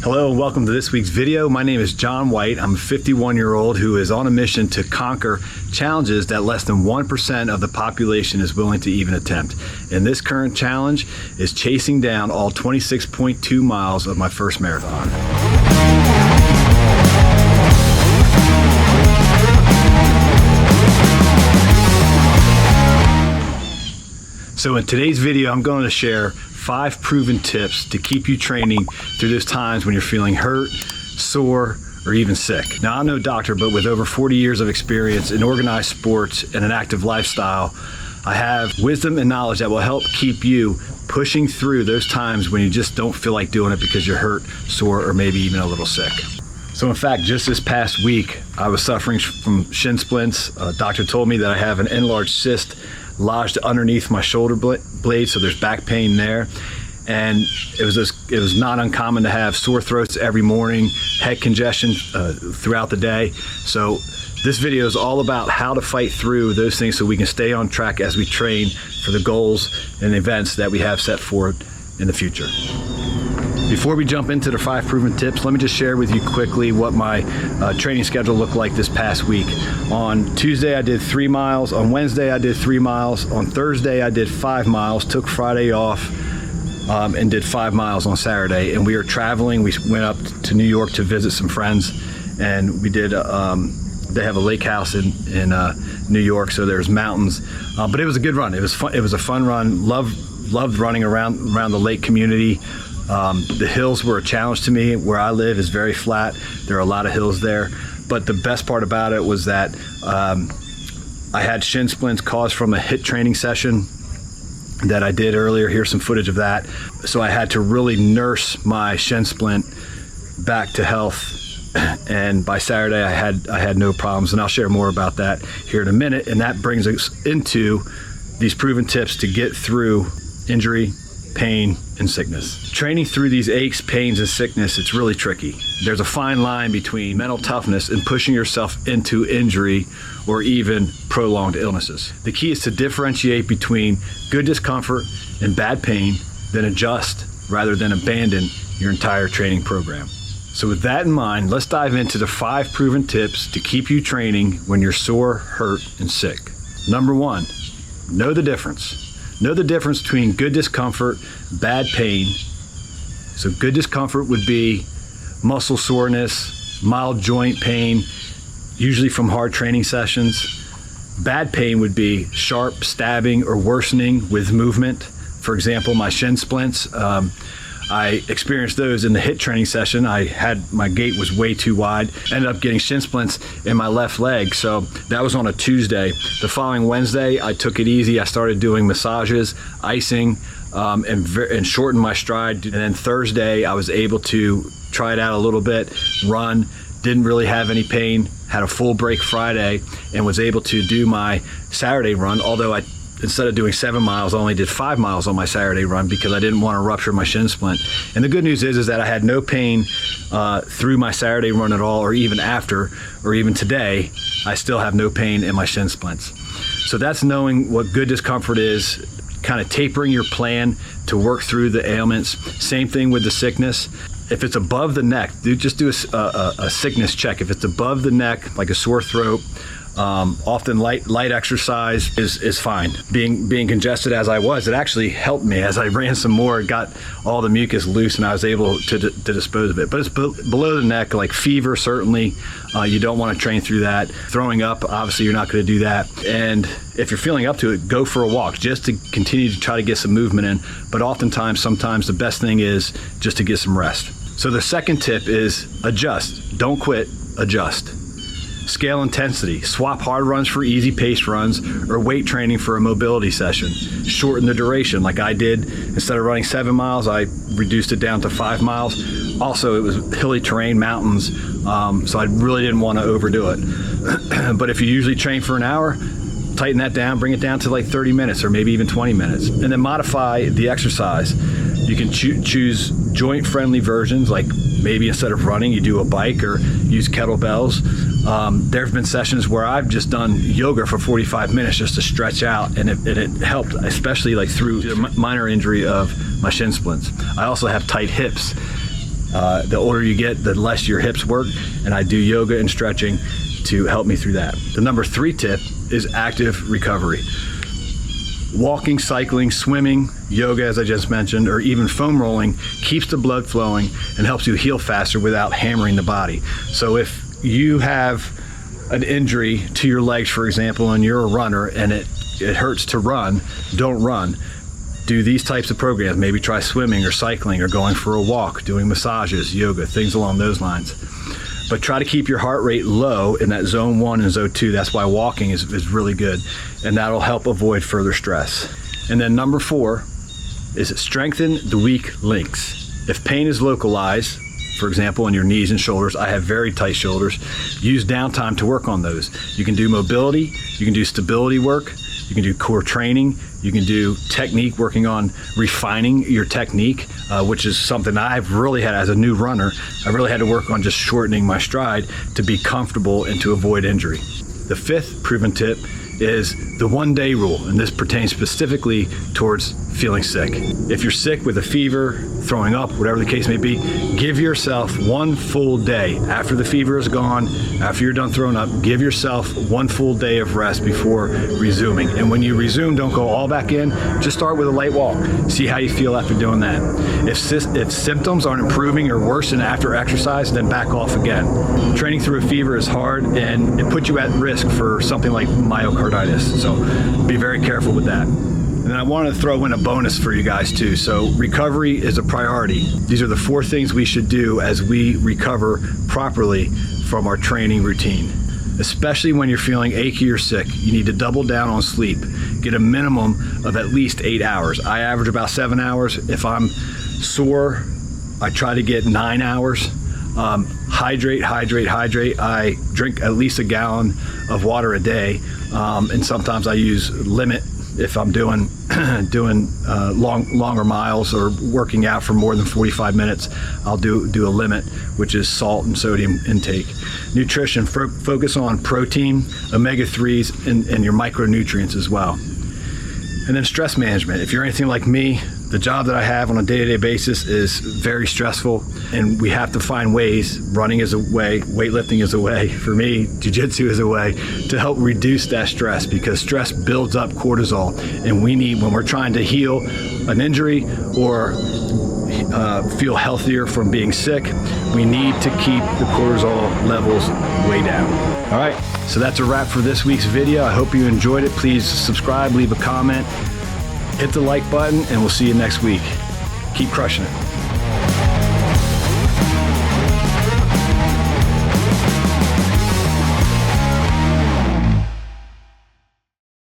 Hello and welcome to this week's video. My name is John White. I'm a 51-year-old who is on a mission to conquer challenges that less than 1% of the population is willing to even attempt. And this current challenge is chasing down all 26.2 miles of my first marathon. So in today's video, I'm going to share 5 proven tips to keep you training through those times when you're feeling hurt, sore, or even sick. Now, I'm no doctor, but with over 40 years of experience in organized sports and an active lifestyle, I have wisdom and knowledge that will help keep you pushing through those times when you just don't feel like doing it because you're hurt, sore, or maybe even a little sick. So in fact, just this past week, I was suffering from shin splints. A doctor told me that I have an enlarged cyst lodged underneath my shoulder blade, so there's back pain there. And it was not uncommon to have sore throats every morning, head congestion throughout the day. So this video is all about how to fight through those things so we can stay on track as we train for the goals and events that we have set forward in the future. Before we jump into the 5 proven tips, let me just share with you quickly what my training schedule looked like this past week. On Tuesday, I did 3 miles. On Wednesday, I did 3 miles. On Thursday, I did 5 miles, took Friday off, and did 5 miles on Saturday. And we are traveling. We went up to New York to visit some friends, and we did, they have a lake house in New York, so there's mountains. But it was a good run. It was fun. It was a fun run. Loved running around the lake community. The hills were a challenge to me. Where I live is very flat. There are a lot of hills there. But the best part about it was that I had shin splints caused from a HIIT training session that I did earlier. Here's some footage of that. So I had to really nurse my shin splint back to health. And by Saturday, I had no problems. And I'll share more about that here in a minute. And that brings us into these proven tips to get through injury, pain, and sickness. Training through these aches, pains, and sickness, it's really tricky. There's a fine line between mental toughness and pushing yourself into injury or even prolonged illnesses. The key is to differentiate between good discomfort and bad pain, then adjust rather than abandon your entire training program. So with that in mind, let's dive into the 5 proven tips to keep you training when you're sore, hurt, and sick. Number 1, know the difference. Know the difference between good discomfort, bad pain. So good discomfort would be muscle soreness, mild joint pain, usually from hard training sessions. Bad pain would be sharp stabbing or worsening with movement. For example, my shin splints, I experienced those in the HIIT training session. My gait was way too wide. Ended up getting shin splints in my left leg. So that was on a Tuesday. The following Wednesday, I took it easy. I started doing massages, icing, and shortened my stride. And then Thursday, I was able to try it out a little bit, run, didn't really have any pain, had a full break Friday, and was able to do my Saturday run, although instead of doing 7 miles, I only did 5 miles on my Saturday run because I didn't want to rupture my shin splint. And the good news is that I had no pain through my Saturday run at all, or even after, or even today, I still have no pain in my shin splints. So that's knowing what good discomfort is, kind of tapering your plan to work through the ailments. Same thing with the sickness. If it's above the neck, just do a sickness check. If it's above the neck, like a sore throat, often light exercise is fine. Being congested as I was, it actually helped me. As I ran some more, it got all the mucus loose and I was able to dispose of it. But it's below the neck, like fever, certainly. You don't want to train through that. Throwing up, obviously you're not going to do that. And if you're feeling up to it, go for a walk just to continue to try to get some movement in. But sometimes the best thing is just to get some rest. So the second tip is adjust. Don't quit, adjust. Scale intensity. Swap hard runs for easy paced runs or weight training for a mobility session. Shorten the duration like I did. Instead of running 7 miles, I reduced it down to 5 miles. Also, it was hilly terrain, mountains, so I really didn't want to overdo it. But if you usually train for an hour, tighten that down, bring it down to like 30 minutes or maybe even 20 minutes. And then modify the exercise. You can choose joint-friendly versions, like maybe instead of running, you do a bike or use kettlebells. There have been sessions where I've just done yoga for 45 minutes just to stretch out, and it helped, especially like through the minor injury of my shin splints. I also have tight hips. The older you get, the less your hips work, and I do yoga and stretching to help me through that. The number 3 tip is active recovery. Walking, cycling, swimming, yoga, as I just mentioned, or even foam rolling keeps the blood flowing and helps you heal faster without hammering the body. So if you have an injury to your legs, for example, and you're a runner and it hurts to run, don't run. Do these types of programs. Maybe try swimming or cycling or going for a walk, doing massages, yoga, things along those lines. But try to keep your heart rate low in that zone 1 and zone 2. That's why walking is really good, and that'll help avoid further stress. And then number 4 is strengthen the weak links. If pain is localized, for example, in your knees and shoulders, I have very tight shoulders, use downtime to work on those. You can do mobility, you can do stability work, you can do core training, you can do technique, working on refining your technique, which is something I've really had as a new runner. I really had to work on just shortening my stride to be comfortable and to avoid injury. The 5th proven tip is the 1-day rule, and this pertains specifically towards feeling sick. If you're sick with a fever, throwing up, whatever the case may be, give yourself 1 full day. After the fever is gone, after you're done throwing up, give yourself 1 full day of rest before resuming. And when you resume, don't go all back in, just start with a light walk. See how you feel after doing that. If symptoms aren't improving or worsen after exercise, then back off again. Training through a fever is hard, and it puts you at risk for something like myocarditis, so be very careful with that. And I wanted to throw in a bonus for you guys too. So recovery is a priority. These are the 4 things we should do as we recover properly from our training routine. Especially when you're feeling achy or sick, you need to double down on sleep. Get a minimum of at least 8 hours. I average about 7 hours. If I'm sore, I try to get 9 hours. Hydrate. I drink at least a gallon of water a day, and sometimes I use limit. If I'm doing longer miles or working out for more than 45 minutes, I'll do a limit, which is salt and sodium intake. Nutrition, focus on protein, omega-3s, and your micronutrients as well. And then stress management. If you're anything like me, the job that I have on a day-to-day basis is very stressful, and we have to find ways. Running is a way, weightlifting is a way. For me, jiu-jitsu is a way to help reduce that stress, because stress builds up cortisol, and we need, when we're trying to heal an injury or feel healthier from being sick, we need to keep the cortisol levels way down. All right, so that's a wrap for this week's video. I hope you enjoyed it. Please subscribe, leave a comment, hit the like button, and we'll see you next week. Keep crushing it.